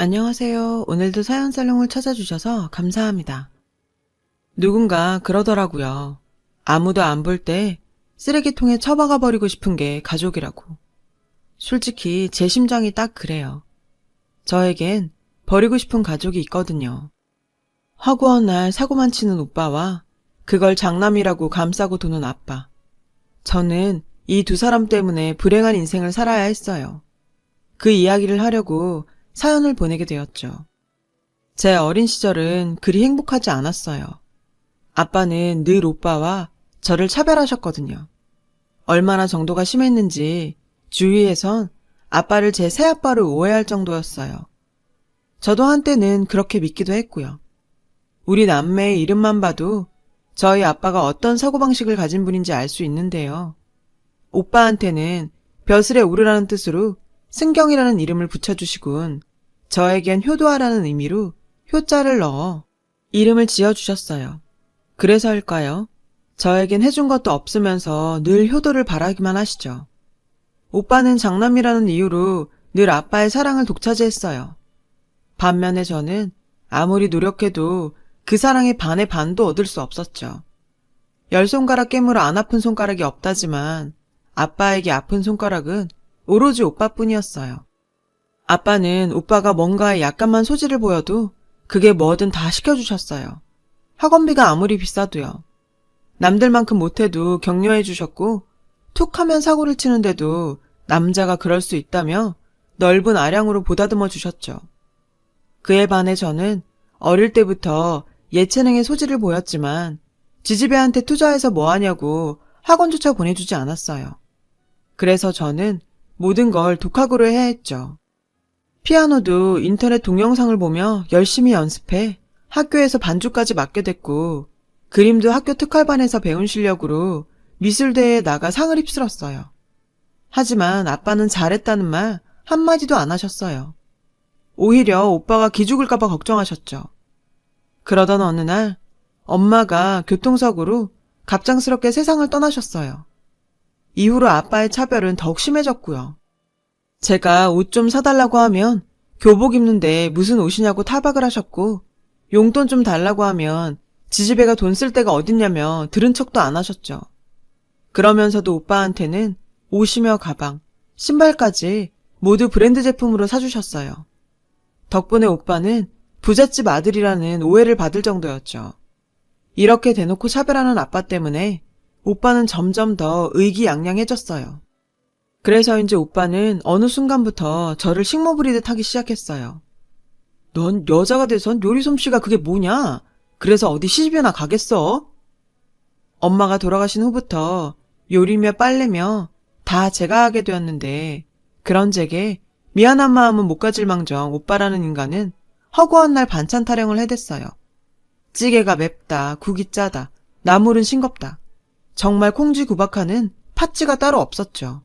안녕하세요. 오늘도 사연살롱을 찾아주셔서 감사합니다. 누군가 그러더라고요. 아무도 안 볼 때 쓰레기통에 처박아 버리고 싶은 게 가족이라고. 솔직히 제 심정이 딱 그래요. 저에겐 버리고 싶은 가족이 있거든요. 허구한 날 사고만 치는 오빠와 그걸 장남이라고 감싸고 도는 아빠. 저는 이 두 사람 때문에 불행한 인생을 살아야 했어요. 그 이야기를 하려고 사연을 보내게 되었죠. 제 어린 시절은 그리 행복하지 않았어요. 아빠는 늘 오빠와 저를 차별하셨거든요. 얼마나 정도가 심했는지 주위에선 아빠를 제 새아빠로 오해할 정도였어요. 저도 한때는 그렇게 믿기도 했고요. 우리 남매의 이름만 봐도 저희 아빠가 어떤 사고방식을 가진 분인지 알 수 있는데요. 오빠한테는 벼슬에 오르라는 뜻으로 승경이라는 이름을 붙여주시곤 저에겐 효도하라는 의미로 효자를 넣어 이름을 지어주셨어요. 그래서일까요? 저에겐 해준 것도 없으면서 늘 효도를 바라기만 하시죠. 오빠는 장남이라는 이유로 늘 아빠의 사랑을 독차지했어요. 반면에 저는 아무리 노력해도 그 사랑의 반의 반도 얻을 수 없었죠. 10손가락 깨물어 안 아픈 손가락이 없다지만 아빠에게 아픈 손가락은 오로지 오빠뿐이었어요. 아빠는 오빠가 뭔가에 약간만 소질을 보여도 그게 뭐든 다 시켜주셨어요. 학원비가 아무리 비싸도요. 남들만큼 못해도 격려해 주셨고 툭 하면 사고를 치는데도 남자가 그럴 수 있다며 넓은 아량으로 보다듬어 주셨죠. 그에 반해 저는 어릴 때부터 예체능의 소질을 보였지만 지지배한테 투자해서 뭐하냐고 학원조차 보내주지 않았어요. 그래서 저는 모든 걸 독학으로 해야 했죠. 피아노도 인터넷 동영상을 보며 열심히 연습해 학교에서 반주까지 맡게 됐고 그림도 학교 특활반에서 배운 실력으로 미술대회에 나가 상을 휩쓸었어요. 하지만 아빠는 잘했다는 말 한마디도 안 하셨어요. 오히려 오빠가 기죽을까봐 걱정하셨죠. 그러던 어느 날 엄마가 교통사고로 갑작스럽게 세상을 떠나셨어요. 이후로 아빠의 차별은 더욱 심해졌고요. 제가 옷 좀 사달라고 하면 교복 입는데 무슨 옷이냐고 타박을 하셨고 용돈 좀 달라고 하면 지지배가 돈 쓸 데가 어딨냐며 들은 척도 안 하셨죠. 그러면서도 오빠한테는 옷이며 가방, 신발까지 모두 브랜드 제품으로 사주셨어요. 덕분에 오빠는 부잣집 아들이라는 오해를 받을 정도였죠. 이렇게 대놓고 차별하는 아빠 때문에 오빠는 점점 더 의기양양해졌어요. 그래서인지 오빠는 어느 순간부터 저를 식모 부리듯 하기 시작했어요. 넌 여자가 돼선 요리 솜씨가 그게 뭐냐? 그래서 어디 시집이나 가겠어? 엄마가 돌아가신 후부터 요리며 빨래며 다 제가 하게 되었는데 그런 제게 미안한 마음은 못 가질 망정 오빠라는 인간은 허구한 날 반찬 타령을 해댔어요. 찌개가 맵다, 국이 짜다, 나물은 싱겁다. 정말 콩쥐구박하는 팥쥐가 따로 없었죠.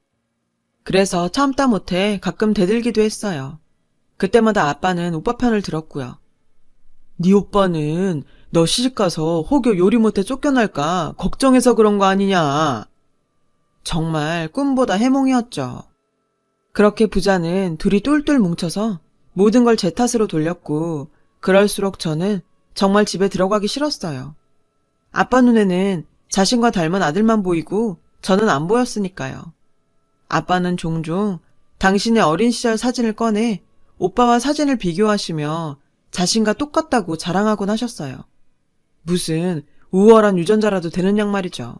그래서 참다 못해 가끔 대들기도 했어요. 그때마다 아빠는 오빠 편을 들었고요. 네 오빠는 너 시집가서 혹여 요리 못해 쫓겨날까 걱정해서 그런 거 아니냐. 정말 꿈보다 해몽이었죠. 그렇게 부자는 둘이 똘똘 뭉쳐서 모든 걸 제 탓으로 돌렸고 그럴수록 저는 정말 집에 들어가기 싫었어요. 아빠 눈에는 자신과 닮은 아들만 보이고 저는 안 보였으니까요. 아빠는 종종 당신의 어린 시절 사진을 꺼내 오빠와 사진을 비교하시며 자신과 똑같다고 자랑하곤 하셨어요. 무슨 우월한 유전자라도 되는 양 말이죠.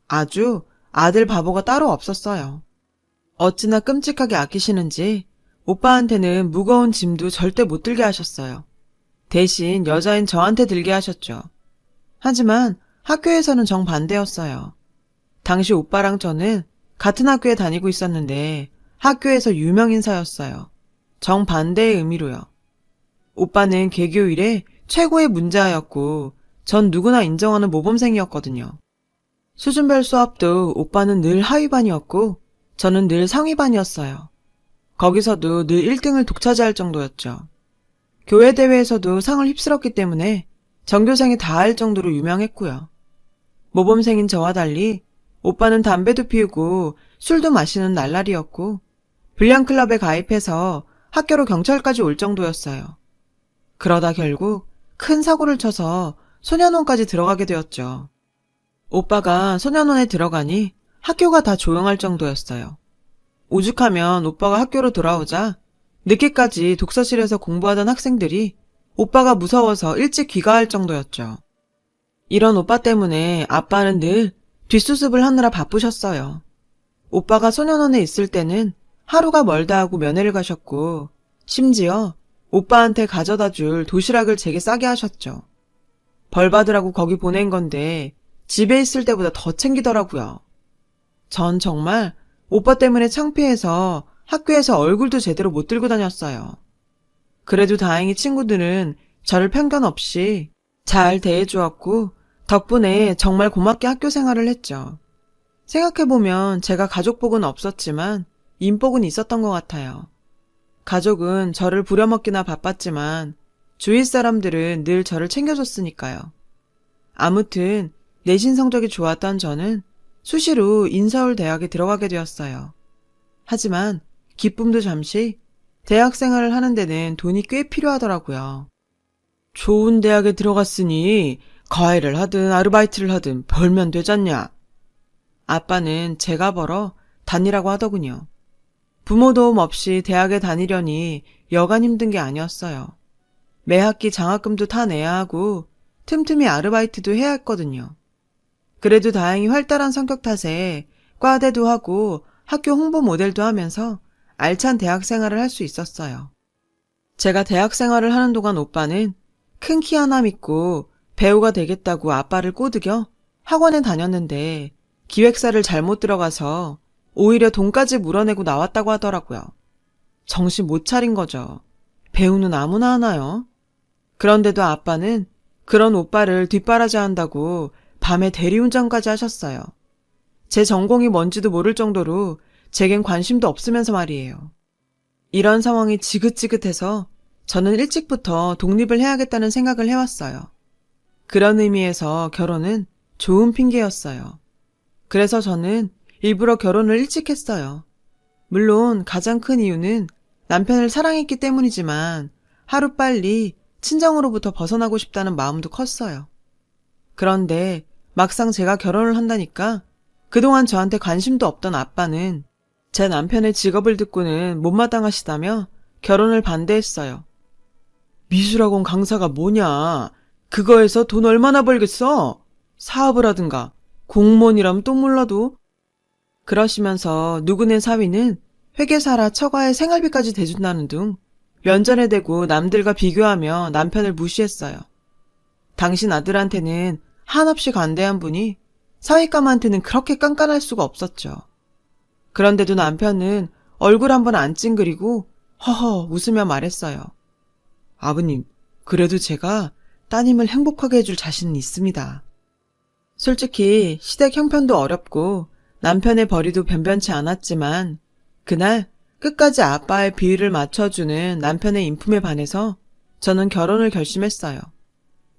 아주 아들 바보가 따로 없었어요. 어찌나 끔찍하게 아끼시는지 오빠한테는 무거운 짐도 절대 못 들게 하셨어요. 대신 여자인 저한테 들게 하셨죠. 하지만 학교에서는 정반대였어요. 당시 오빠랑 저는 같은 학교에 다니고 있었는데 학교에서 유명 인사였어요. 정반대의 의미로요. 오빠는 개교 이래 최고의 문제아였고 전 누구나 인정하는 모범생이었거든요. 수준별 수업도 오빠는 늘 하위반이었고 저는 늘 상위반이었어요. 거기서도 늘 1등을 독차지할 정도였죠. 교회 대회에서도 상을 휩쓸었기 때문에 전교생이 다 알 정도로 유명했고요. 모범생인 저와 달리 오빠는 담배도 피우고 술도 마시는 날라리였고 불량클럽에 가입해서 학교로 경찰까지 올 정도였어요. 그러다 결국 큰 사고를 쳐서 소년원까지 들어가게 되었죠. 오빠가 소년원에 들어가니 학교가 다 조용할 정도였어요. 오죽하면 오빠가 학교로 돌아오자 늦게까지 독서실에서 공부하던 학생들이 오빠가 무서워서 일찍 귀가할 정도였죠. 이런 오빠 때문에 아빠는 늘 뒷수습을 하느라 바쁘셨어요. 오빠가 소년원에 있을 때는 하루가 멀다 하고 면회를 가셨고 심지어 오빠한테 가져다 줄 도시락을 제게 싸게 하셨죠. 벌 받으라고 거기 보낸 건데 집에 있을 때보다 더 챙기더라고요. 전 정말 오빠 때문에 창피해서 학교에서 얼굴도 제대로 못 들고 다녔어요. 그래도 다행히 친구들은 저를 편견 없이 잘 대해주었고 덕분에 정말 고맙게 학교 생활을 했죠. 생각해보면 제가 가족복은 없었지만 인복은 있었던 것 같아요. 가족은 저를 부려먹기나 바빴지만 주위 사람들은 늘 저를 챙겨줬으니까요. 아무튼 내신 성적이 좋았던 저는 수시로 인서울 대학에 들어가게 되었어요. 하지만 기쁨도 잠시 대학 생활을 하는 데는 돈이 꽤 필요하더라고요. 좋은 대학에 들어갔으니 과외를 하든 아르바이트를 하든 벌면 되잖냐. 아빠는 제가 벌어 다니라고 하더군요. 부모 도움 없이 대학에 다니려니 여간 힘든 게 아니었어요. 매 학기 장학금도 다 내야 하고 틈틈이 아르바이트도 해야 했거든요. 그래도 다행히 활달한 성격 탓에 과대도 하고 학교 홍보 모델도 하면서 알찬 대학 생활을 할 수 있었어요. 제가 대학 생활을 하는 동안 오빠는 큰 키 하나 믿고 배우가 되겠다고 아빠를 꼬드겨 학원에 다녔는데 기획사를 잘못 들어가서 오히려 돈까지 물어내고 나왔다고 하더라고요. 정신 못 차린 거죠. 배우는 아무나 하나요? 그런데도 아빠는 그런 오빠를 뒷바라지한다고 밤에 대리운전까지 하셨어요. 제 전공이 뭔지도 모를 정도로 제겐 관심도 없으면서 말이에요. 이런 상황이 지긋지긋해서 저는 일찍부터 독립을 해야겠다는 생각을 해왔어요. 그런 의미에서 결혼은 좋은 핑계였어요. 그래서 저는 일부러 결혼을 일찍 했어요. 물론 가장 큰 이유는 남편을 사랑했기 때문이지만 하루빨리 친정으로부터 벗어나고 싶다는 마음도 컸어요. 그런데 막상 제가 결혼을 한다니까 그동안 저한테 관심도 없던 아빠는 제 남편의 직업을 듣고는 못마땅하시다며 결혼을 반대했어요. 미술학원 강사가 뭐냐? 그거에서 돈 얼마나 벌겠어? 사업을 하든가 공무원이라면 또 몰라도. 그러시면서 누구네 사위는 회계사라 처가에 생활비까지 대준다는 둥 면전에 대고 남들과 비교하며 남편을 무시했어요. 당신 아들한테는 한없이 관대한 분이 사위감한테는 그렇게 깐깐할 수가 없었죠. 그런데도 남편은 얼굴 한번 안 찡그리고 허허 웃으며 말했어요. 아버님, 그래도 제가 따님을 행복하게 해줄 자신은 있습니다. 솔직히 시댁 형편도 어렵고 남편의 벌이도 변변치 않았지만 그날 끝까지 아빠의 비위를 맞춰주는 남편의 인품에 반해서 저는 결혼을 결심했어요.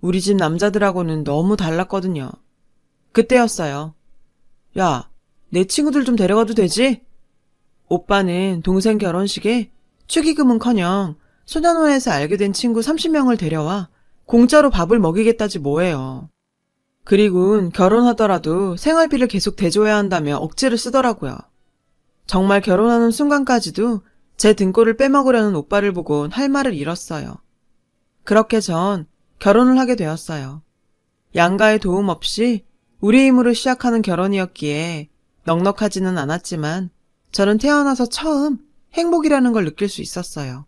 우리 집 남자들하고는 너무 달랐거든요. 그때였어요. 야, 내 친구들 좀 데려가도 되지? 오빠는 동생 결혼식에 축의금은커녕 소년원에서 알게 된 친구 30명을 데려와 공짜로 밥을 먹이겠다지 뭐예요. 그리고는 결혼하더라도 생활비를 계속 대줘야 한다며 억지를 쓰더라고요. 정말 결혼하는 순간까지도 제 등골을 빼먹으려는 오빠를 보곤 할 말을 잃었어요. 그렇게 전 결혼을 하게 되었어요. 양가의 도움 없이 우리 힘으로 시작하는 결혼이었기에 넉넉하지는 않았지만 저는 태어나서 처음 행복이라는 걸 느낄 수 있었어요.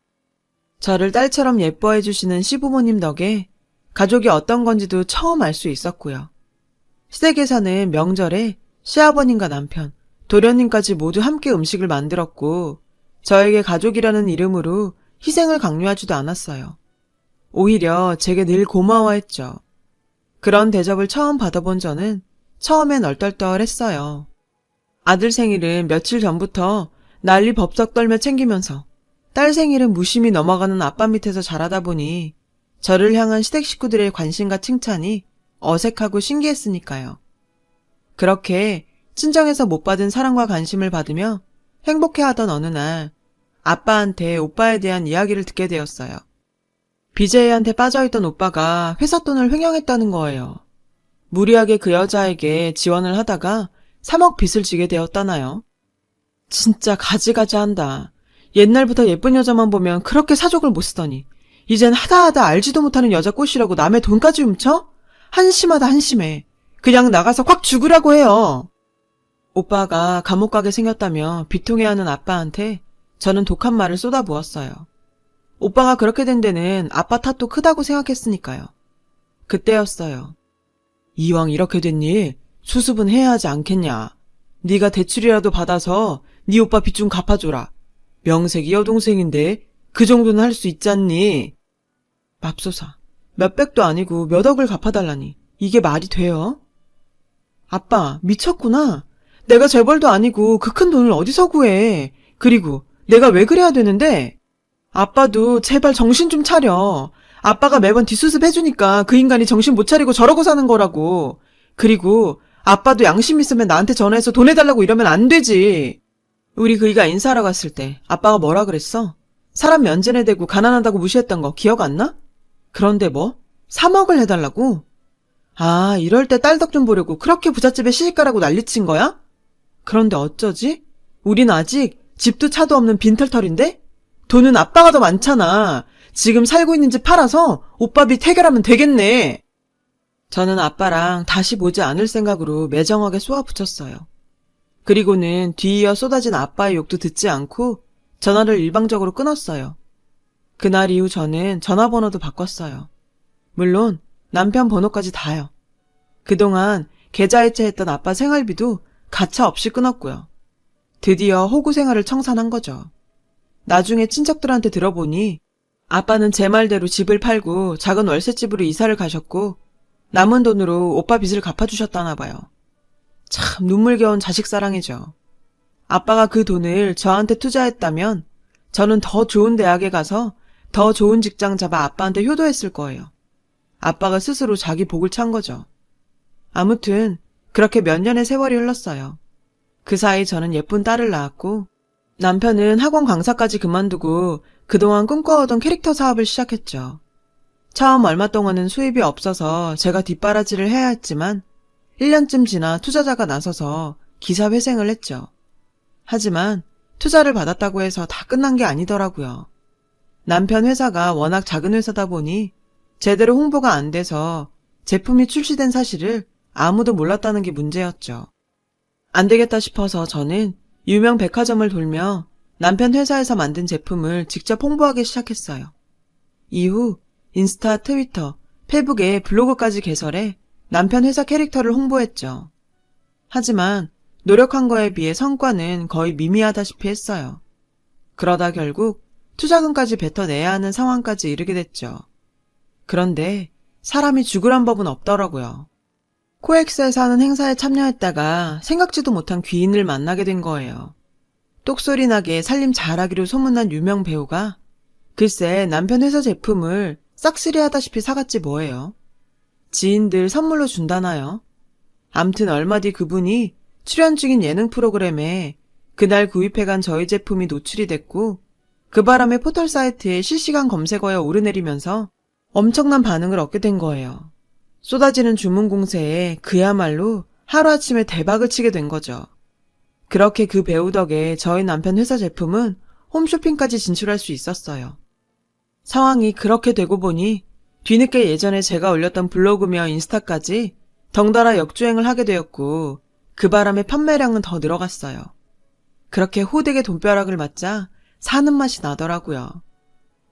저를 딸처럼 예뻐해 주시는 시부모님 덕에 가족이 어떤 건지도 처음 알 수 있었고요. 시댁에서는 명절에 시아버님과 남편, 도련님까지 모두 함께 음식을 만들었고 저에게 가족이라는 이름으로 희생을 강요하지도 않았어요. 오히려 제게 늘 고마워했죠. 그런 대접을 처음 받아본 저는 처음엔 얼떨떨했어요. 아들 생일은 며칠 전부터 난리 법석 떨며 챙기면서 딸 생일은 무심히 넘어가는 아빠 밑에서 자라다 보니 저를 향한 시댁 식구들의 관심과 칭찬이 어색하고 신기했으니까요. 그렇게 친정에서 못 받은 사랑과 관심을 받으며 행복해하던 어느 날 아빠한테 오빠에 대한 이야기를 듣게 되었어요. BJ한테 빠져있던 오빠가 회사 돈을 횡령했다는 거예요. 무리하게 그 여자에게 지원을 하다가 3억 빚을 지게 되었다나요? 진짜 가지가지한다. 옛날부터 예쁜 여자만 보면 그렇게 사족을 못 쓰더니 이젠 하다하다 알지도 못하는 여자 꼬시려고 남의 돈까지 훔쳐? 한심하다 한심해. 그냥 나가서 확 죽으라고 해요. 오빠가 감옥 가게 생겼다며 비통해하는 아빠한테 저는 독한 말을 쏟아부었어요. 오빠가 그렇게 된 데는 아빠 탓도 크다고 생각했으니까요. 그때였어요. 이왕 이렇게 됐니? 수습은 해야 하지 않겠냐. 네가 대출이라도 받아서 네 오빠 빚 좀 갚아줘라. 명색이 여동생인데 그 정도는 할 수 있잖니. 맙소사. 몇백도 아니고 몇 억을 갚아달라니. 이게 말이 돼요? 아빠, 미쳤구나. 내가 재벌도 아니고 그 큰 돈을 어디서 구해. 그리고 내가 왜 그래야 되는데? 아빠도 제발 정신 좀 차려. 아빠가 매번 뒷수습 해주니까 그 인간이 정신 못 차리고 저러고 사는 거라고. 그리고 아빠도 양심 있으면 나한테 전화해서 돈 해달라고 이러면 안 되지. 우리 그이가 인사하러 갔을 때 아빠가 뭐라 그랬어? 사람 면전에 대고 가난하다고 무시했던 거 기억 안 나? 그런데 뭐? 3억을 해달라고? 아, 이럴 때 딸 덕 좀 보려고 그렇게 부잣집에 시집가라고 난리친 거야? 그런데 어쩌지? 우린 아직 집도 차도 없는 빈털털인데? 돈은 아빠가 더 많잖아. 지금 살고 있는 집 팔아서 오빠 빚 해결하면 되겠네. 저는 아빠랑 다시 보지 않을 생각으로 매정하게 쏘아붙였어요. 그리고는 뒤이어 쏟아진 아빠의 욕도 듣지 않고 전화를 일방적으로 끊었어요. 그날 이후 저는 전화번호도 바꿨어요. 물론 남편 번호까지 다요. 그동안 계좌이체했던 아빠 생활비도 가차 없이 끊었고요. 드디어 호구 생활을 청산한 거죠. 나중에 친척들한테 들어보니 아빠는 제 말대로 집을 팔고 작은 월세집으로 이사를 가셨고 남은 돈으로 오빠 빚을 갚아주셨다나 봐요. 참 눈물겨운 자식 사랑이죠. 아빠가 그 돈을 저한테 투자했다면 저는 더 좋은 대학에 가서 더 좋은 직장 잡아 아빠한테 효도했을 거예요. 아빠가 스스로 자기 복을 찬 거죠. 아무튼 그렇게 몇 년의 세월이 흘렀어요. 그 사이 저는 예쁜 딸을 낳았고 남편은 학원 강사까지 그만두고 그동안 꿈꿔오던 캐릭터 사업을 시작했죠. 처음 얼마 동안은 수입이 없어서 제가 뒷바라지를 해야 했지만 1년쯤 지나 투자자가 나서서 기사 회생을 했죠. 하지만 투자를 받았다고 해서 다 끝난 게 아니더라고요. 남편 회사가 워낙 작은 회사다 보니 제대로 홍보가 안 돼서 제품이 출시된 사실을 아무도 몰랐다는 게 문제였죠. 안 되겠다 싶어서 저는 유명 백화점을 돌며 남편 회사에서 만든 제품을 직접 홍보하기 시작했어요. 이후 인스타, 트위터, 페북에 블로그까지 개설해 남편 회사 캐릭터를 홍보했죠. 하지만 노력한 거에 비해 성과는 거의 미미하다시피 했어요. 그러다 결국 투자금까지 뱉어내야 하는 상황까지 이르게 됐죠. 그런데 사람이 죽으란 법은 없더라고요. 코엑스에서 하는 행사에 참여했다가 생각지도 못한 귀인을 만나게 된 거예요. 똑소리 나게 살림 잘하기로 소문난 유명 배우가 글쎄 남편 회사 제품을 싹쓸이 하다시피 사갔지 뭐예요. 지인들 선물로 준다나요? 암튼 얼마 뒤 그분이 출연 중인 예능 프로그램에 그날 구입해간 저희 제품이 노출이 됐고 그 바람에 포털 사이트에 실시간 검색어에 오르내리면서 엄청난 반응을 얻게 된 거예요. 쏟아지는 주문 공세에 그야말로 하루아침에 대박을 치게 된 거죠. 그렇게 그 배우 덕에 저희 남편 회사 제품은 홈쇼핑까지 진출할 수 있었어요. 상황이 그렇게 되고 보니 뒤늦게 예전에 제가 올렸던 블로그며 인스타까지 덩달아 역주행을 하게 되었고 그 바람에 판매량은 더 늘어갔어요. 그렇게 호되게 돈벼락을 맞자 사는 맛이 나더라고요.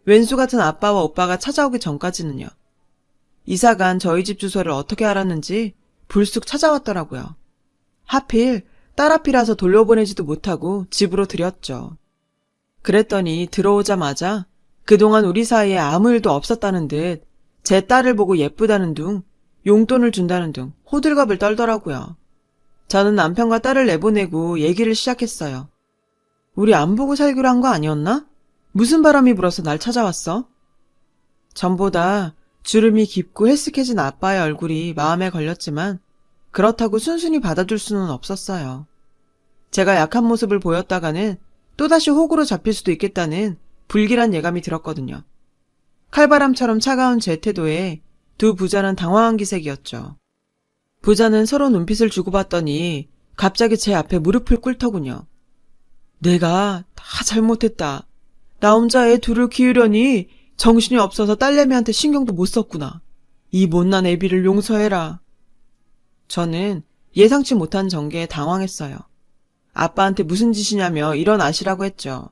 왼수 같은 아빠와 오빠가 찾아오기 전까지는요. 이사간 저희 집 주소를 어떻게 알았는지 불쑥 찾아왔더라고요. 하필 딸 앞이라서 돌려보내지도 못하고 집으로 들였죠. 그랬더니 들어오자마자 그동안 우리 사이에 아무 일도 없었다는 듯 제 딸을 보고 예쁘다는 둥, 용돈을 준다는 둥 호들갑을 떨더라고요. 저는 남편과 딸을 내보내고 얘기를 시작했어요. 우리 안 보고 살기로 한 거 아니었나? 무슨 바람이 불어서 날 찾아왔어? 전보다 주름이 깊고 헬쓱해진 아빠의 얼굴이 마음에 걸렸지만 그렇다고 순순히 받아줄 수는 없었어요. 제가 약한 모습을 보였다가는 또다시 호구로 잡힐 수도 있겠다는 불길한 예감이 들었거든요. 칼바람처럼 차가운 제 태도에 두 부자는 당황한 기색이었죠. 부자는 서로 눈빛을 주고받더니 갑자기 제 앞에 무릎을 꿇더군요. 내가 다 잘못했다. 나 혼자 애 둘을 키우려니 정신이 없어서 딸내미한테 신경도 못 썼구나. 이 못난 애비를 용서해라. 저는 예상치 못한 전개에 당황했어요. 아빠한테 무슨 짓이냐며 일어나시라고 했죠.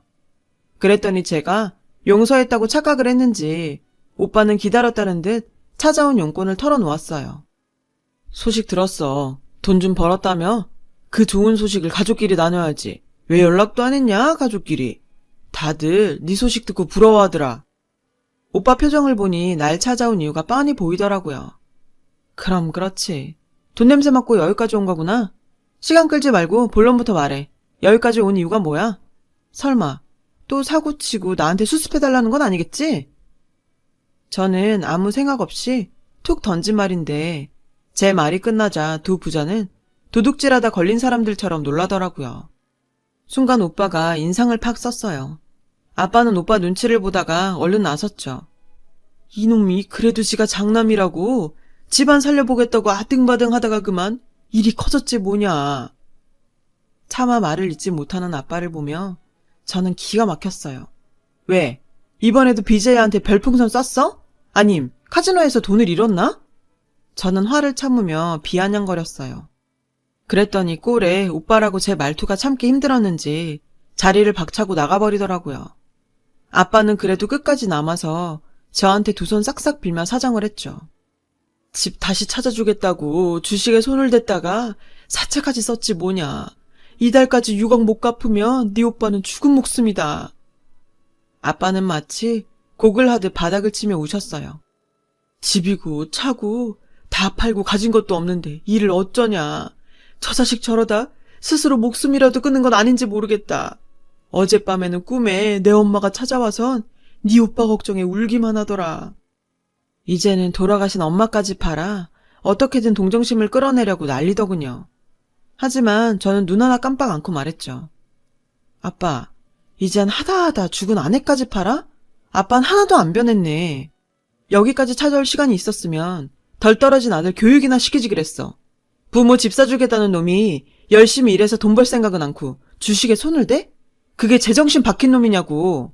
그랬더니 제가 용서했다고 착각을 했는지 오빠는 기다렸다는 듯 찾아온 용건을 털어놓았어요. 소식 들었어. 돈 좀 벌었다며? 그 좋은 소식을 가족끼리 나눠야지. 왜 연락도 안 했냐, 가족끼리. 다들 네 소식 듣고 부러워하더라. 오빠 표정을 보니 날 찾아온 이유가 뻔히 보이더라고요. 그럼 그렇지. 돈 냄새 맡고 여기까지 온 거구나. 시간 끌지 말고 본론부터 말해. 여기까지 온 이유가 뭐야? 설마 또 사고치고 나한테 수습해달라는 건 아니겠지? 저는 아무 생각 없이 툭 던진 말인데 제 말이 끝나자 두 부자는 도둑질하다 걸린 사람들처럼 놀라더라고요. 순간 오빠가 인상을 팍 썼어요. 아빠는 오빠 눈치를 보다가 얼른 나섰죠. 이놈이 그래도 지가 장남이라고 집안 살려보겠다고 아등바등 하다가 그만 일이 커졌지 뭐냐. 차마 말을 잇지 못하는 아빠를 보며 저는 기가 막혔어요. 왜? 이번에도 BJ한테 별풍선 쐈어? 아님 카지노에서 돈을 잃었나? 저는 화를 참으며 비아냥거렸어요. 그랬더니 꼴에 오빠라고 제 말투가 참기 힘들었는지 자리를 박차고 나가버리더라고요. 아빠는 그래도 끝까지 남아서 저한테 두 손 싹싹 빌며 사정을 했죠. 집 다시 찾아주겠다고 주식에 손을 댔다가 사채까지 썼지 뭐냐. 이달까지 6억 못 갚으면 네 오빠는 죽은 목숨이다. 아빠는 마치 곡을 하듯 바닥을 치며 우셨어요. 집이고 차고 다 팔고 가진 것도 없는데 일을 어쩌냐. 저 자식 저러다 스스로 목숨이라도 끊는 건 아닌지 모르겠다. 어젯밤에는 꿈에 내 엄마가 찾아와선 네 오빠 걱정에 울기만 하더라. 이제는 돌아가신 엄마까지 팔아 어떻게든 동정심을 끌어내려고 난리더군요. 하지만 저는 눈 하나 깜빡 않고 말했죠. 아빠, 이젠 하다하다 죽은 아내까지 팔아? 아빠는 하나도 안 변했네. 여기까지 찾아올 시간이 있었으면 덜 떨어진 아들 교육이나 시키지 그랬어. 부모 집 사주겠다는 놈이 열심히 일해서 돈 벌 생각은 않고 주식에 손을 대? 그게 제정신 박힌 놈이냐고.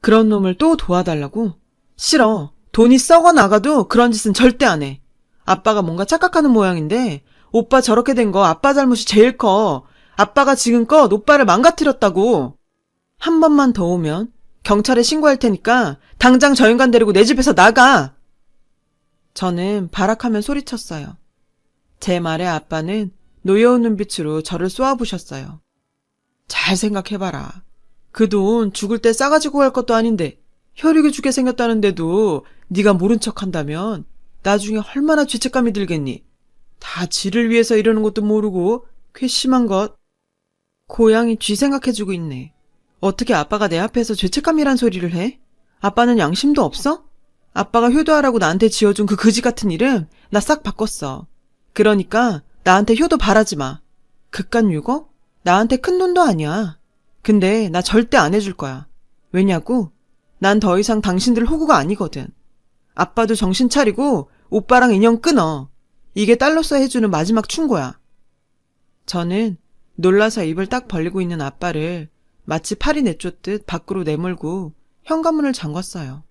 그런 놈을 또 도와달라고? 싫어. 돈이 썩어 나가도 그런 짓은 절대 안 해. 아빠가 뭔가 착각하는 모양인데 오빠 저렇게 된 거 아빠 잘못이 제일 커. 아빠가 지금껏 오빠를 망가뜨렸다고. 한 번만 더 오면 경찰에 신고할 테니까 당장 저 인간 데리고 내 집에서 나가. 저는 발악하며 소리쳤어요. 제 말에 아빠는 노여운 눈빛으로 저를 쏘아부셨어요. 잘 생각해봐라. 그 돈 죽을 때 싸가지고 갈 것도 아닌데 혈육이 죽게 생겼다는데도 네가 모른 척한다면 나중에 얼마나 죄책감이 들겠니? 다 지를 위해서 이러는 것도 모르고 괘씸한 것. 고양이 쥐 생각해주고 있네. 어떻게 아빠가 내 앞에서 죄책감이란 소리를 해? 아빠는 양심도 없어? 아빠가 효도하라고 나한테 지어준 그 거지 같은 이름 나 싹 바꿨어. 그러니까 나한테 효도 바라지 마. 그깟 6억? 나한테 큰 돈도 아니야. 근데 나 절대 안 해줄 거야. 왜냐고? 난 더 이상 당신들 호구가 아니거든. 아빠도 정신 차리고 오빠랑 인연 끊어. 이게 딸로서 해주는 마지막 충고야. 저는 놀라서 입을 딱 벌리고 있는 아빠를 마치 팔이 내쫓듯 밖으로 내몰고 현관문을 잠궜어요.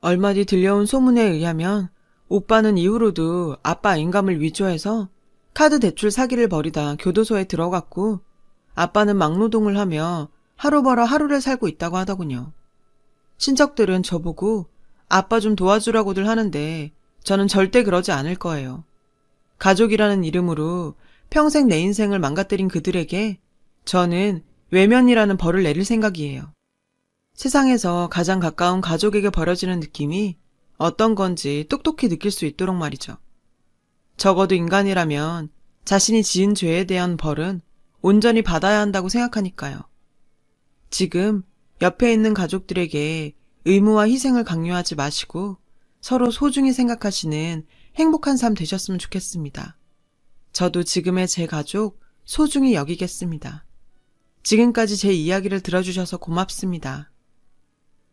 얼마 뒤 들려온 소문에 의하면 오빠는 이후로도 아빠 인감을 위조해서 카드 대출 사기를 벌이다 교도소에 들어갔고 아빠는 막노동을 하며 하루 벌어 하루를 살고 있다고 하더군요. 친척들은 저보고 아빠 좀 도와주라고들 하는데 저는 절대 그러지 않을 거예요. 가족이라는 이름으로 평생 내 인생을 망가뜨린 그들에게 저는 외면이라는 벌을 내릴 생각이에요. 세상에서 가장 가까운 가족에게 벌어지는 느낌이 어떤 건지 똑똑히 느낄 수 있도록 말이죠. 적어도 인간이라면 자신이 지은 죄에 대한 벌은 온전히 받아야 한다고 생각하니까요. 지금 옆에 있는 가족들에게 의무와 희생을 강요하지 마시고 서로 소중히 생각하시는 행복한 삶 되셨으면 좋겠습니다. 저도 지금의 제 가족 소중히 여기겠습니다. 지금까지 제 이야기를 들어주셔서 고맙습니다.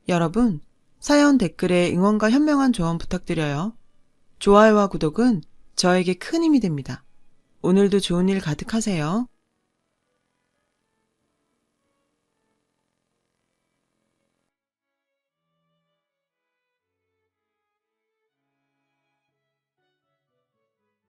여러분, 사연 댓글에 응원과 현명한 조언 부탁드려요. 좋아요와 구독은 저에게 큰 힘이 됩니다. 오늘도 좋은 일 가득하세요.